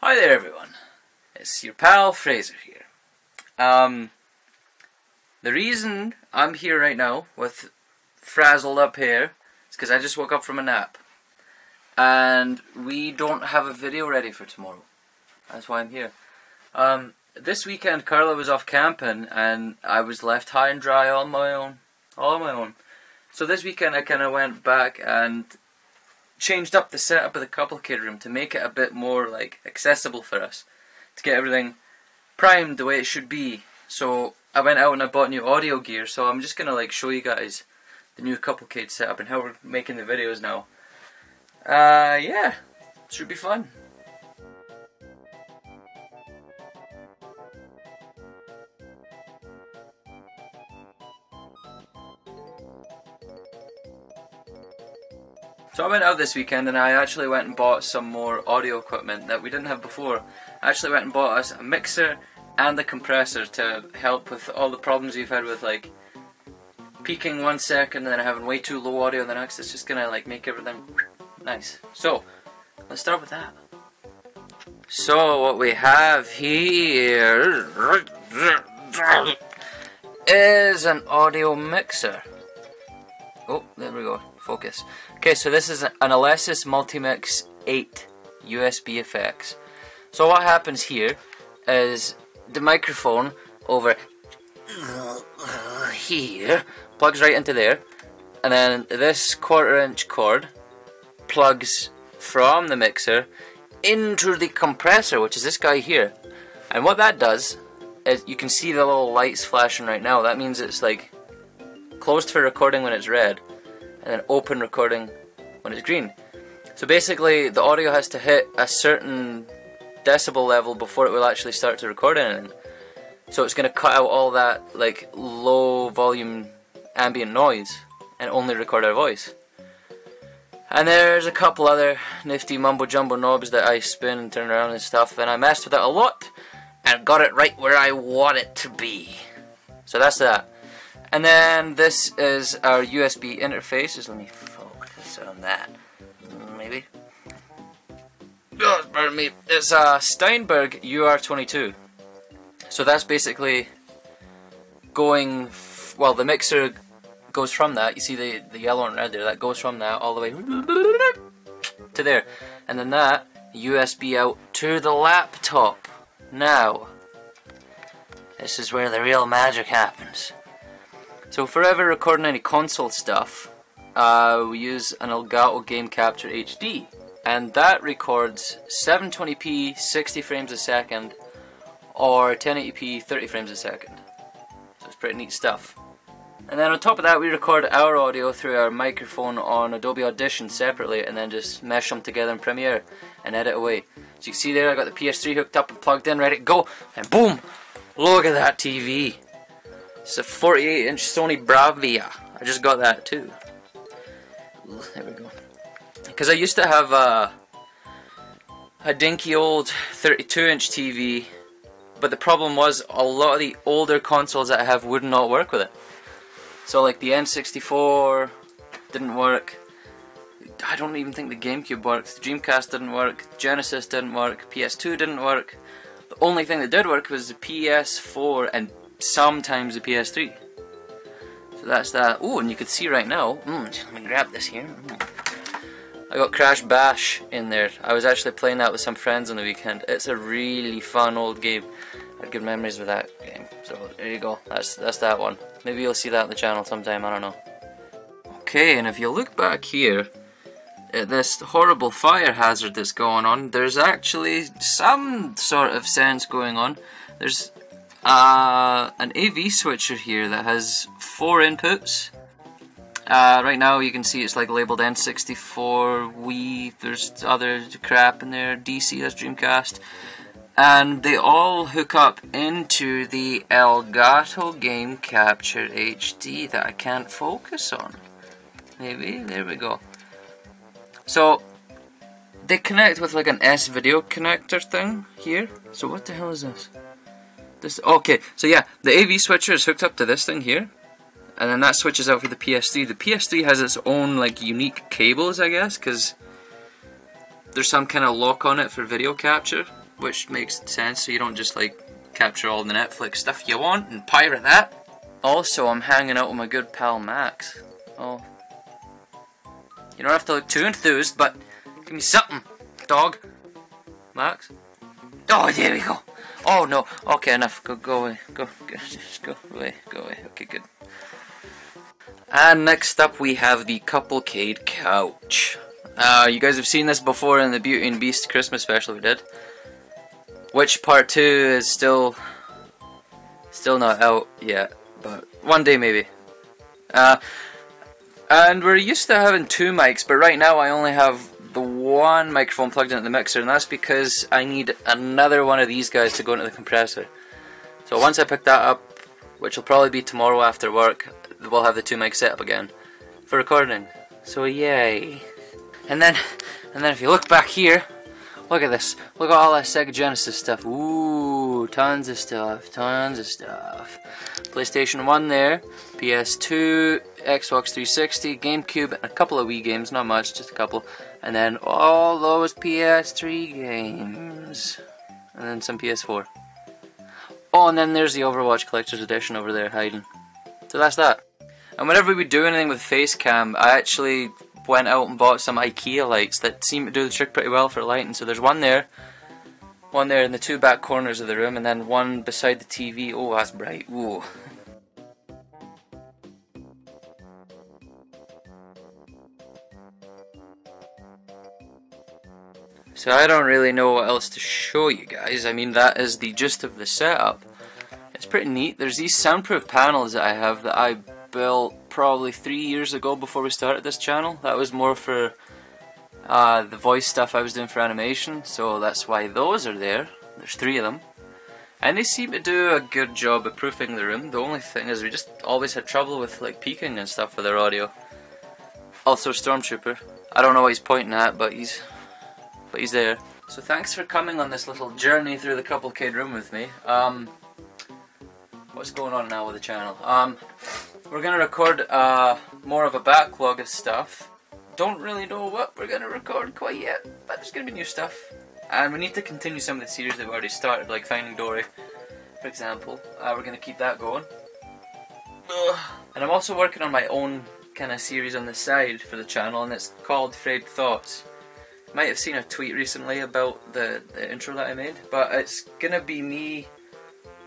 Hi there everyone, it's your pal Fraser here. The reason I'm here right now with frazzled up hair is because I just woke up from a nap. And we don't have a video ready for tomorrow. That's why I'm here. This weekend Carla was off camping and I was left high and dry on my own. All on my own. So this weekend I kind of went back and changed up the setup of the Couplecade room to make it a bit more like accessible for us, to get everything primed the way it should be. So I went out and I bought new audio gear, so I'm just gonna like show you guys the new Couplecade setup and how we're making the videos now. Yeah, should be fun. So I went out this weekend and I actually went and bought some more audio equipment that we didn't have before. I actually went and bought us a mixer and a compressor to help with all the problems we've had with like peaking 1 second and then having way too low audio the next. It's just gonna like make everything nice. So let's start with that. So what we have here is an audio mixer. Oh, there we go. Focus. Okay, so this is an Olson Multimix 8 USB effects. So what happens here is the microphone over here plugs right into there, and then this 1/4" cord plugs from the mixer into the compressor, which is this guy here. And what that does is, you can see the little lights flashing right now. That means it's like closed for recording when it's red, and then open recording when it's green. So basically the audio has to hit a certain decibel level before it will actually start to record anything. So it's going to cut out all that like low volume ambient noise and only record our voice. And there's a couple other nifty mumbo jumbo knobs that I spin and turn around and stuff, and I messed with it a lot and got it right where I want it to be. So that's that. And then this is our USB interfaces. Let me focus on that. Maybe. Oh, pardon me. It's a Steinberg UR22. So that's basically going. Well, the mixer goes from that. You see the yellow and red there. That goes from that all the way to there, and then that USB out to the laptop. Now, this is where the real magic happens. So for ever recording any console stuff, we use an Elgato Game Capture HD, and that records 720p 60 frames a second or 1080p 30 frames a second. So it's pretty neat stuff. And then on top of that, we record our audio through our microphone on Adobe Audition separately, and then just mesh them together in Premiere and edit away. So you can see there, I got the PS3 hooked up and plugged in, ready to go, and boom! Look at that TV. It's a 48-inch Sony Bravia. I just got that too. Ooh, there we go. Because I used to have a dinky old 32-inch TV, but the problem was a lot of the older consoles that I have would not work with it. So like the N64 didn't work. I don't even think the GameCube worked. The Dreamcast didn't work. Genesis didn't work. PS2 didn't work. The only thing that did work was the PS4 and sometimes the PS3. So that's that. Oh, and you can see right now. Let me grab this here. I got Crash Bash in there. I was actually playing that with some friends on the weekend. It's a really fun old game. I had good memories with that game. So there you go. That's that one. Maybe you'll see that on the channel sometime. I don't know. Okay, and if you look back here at this horrible fire hazard that's going on, there's actually some sort of sense going on. There's an AV switcher here that has 4 inputs. Right now you can see it's like labeled N64, Wii, there's other crap in there, DC, that's Dreamcast. And they all hook up into the Elgato Game Capture HD that I can't focus on. Maybe, there we go. So they connect with like an S-video connector thing here. So what the hell is this? Okay, so yeah, the AV switcher is hooked up to this thing here, and then that switches out for the PS3. The PS3 has its own like unique cables, I guess, because there's some kind of lock on it for video capture. which makes sense, so you don't just like capture all the Netflix stuff you want and pirate that. Also, I'm hanging out with my good pal Max. Oh, you don't have to look too enthused, but give me something, dog. Max? Oh, there we go. Oh no. Okay, enough. Go away. Just go away. Okay, good. And next up we have the Couplecade couch. You guys have seen this before in the Beauty and Beast Christmas special we did. Which part 2 is still not out yet, but one day maybe. And we're used to having 2 mics, but right now I only have the one microphone plugged into the mixer, and that's because I need another one of these guys to go into the compressor. So once I pick that up, which will probably be tomorrow after work, we'll have the 2 mics set up again for recording. So yay! And then if you look back here, look at this. Look at all that Sega Genesis stuff. Ooh, tons of stuff. PlayStation 1 there, PS2, Xbox 360, GameCube, and a couple of Wii games, not much, just a couple. And then all those PS3 games. And then some PS4. Oh, and then there's the Overwatch Collector's Edition over there hiding. So that's that. And whenever we do anything with Facecam, I actually went out and bought some IKEA lights that seem to do the trick pretty well for lighting. So there's one there in the 2 back corners of the room, and then one beside the TV. Oh, that's bright. Ooh. So I don't really know what else to show you guys. I mean, that is the gist of the setup. It's pretty neat. There's these soundproof panels that I have that I built probably 3 years ago before we started this channel. That was more for the voice stuff I was doing for animation, so that's why those are there. There's 3 of them. And they seem to do a good job of proofing the room. The only thing is we just always had trouble with like peaking and stuff with our audio. Also Stormtrooper. I don't know what he's pointing at, but he's there. So thanks for coming on this little journey through the Couplecade room with me. What's going on now with the channel? We're gonna record more of a backlog of stuff. Don't really know what we're gonna record quite yet, but there's gonna be new stuff. And we need to continue some of the series that we already started, like Finding Dory, for example. We're gonna keep that going. And I'm also working on my own kind of series on the side for the channel, and it's called Frayed Thoughts. You might have seen a tweet recently about the intro that I made, but it's gonna be me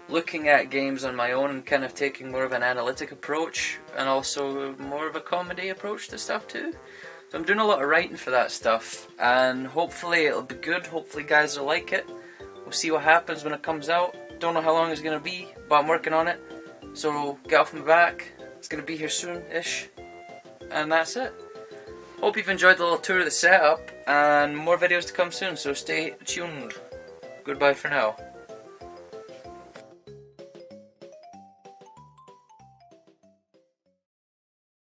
looking at games on my own and kind of taking more of an analytic approach, and also more of a comedy approach to stuff too. So I'm doing a lot of writing for that stuff, and hopefully it'll be good. Hopefully guys will like it. We'll see what happens when it comes out. Don't know how long it's gonna be, but I'm working on it. So get off my back. It's gonna be here soon-ish, and that's it. Hope you've enjoyed the little tour of the setup, and more videos to come soon, so stay tuned. Goodbye for now.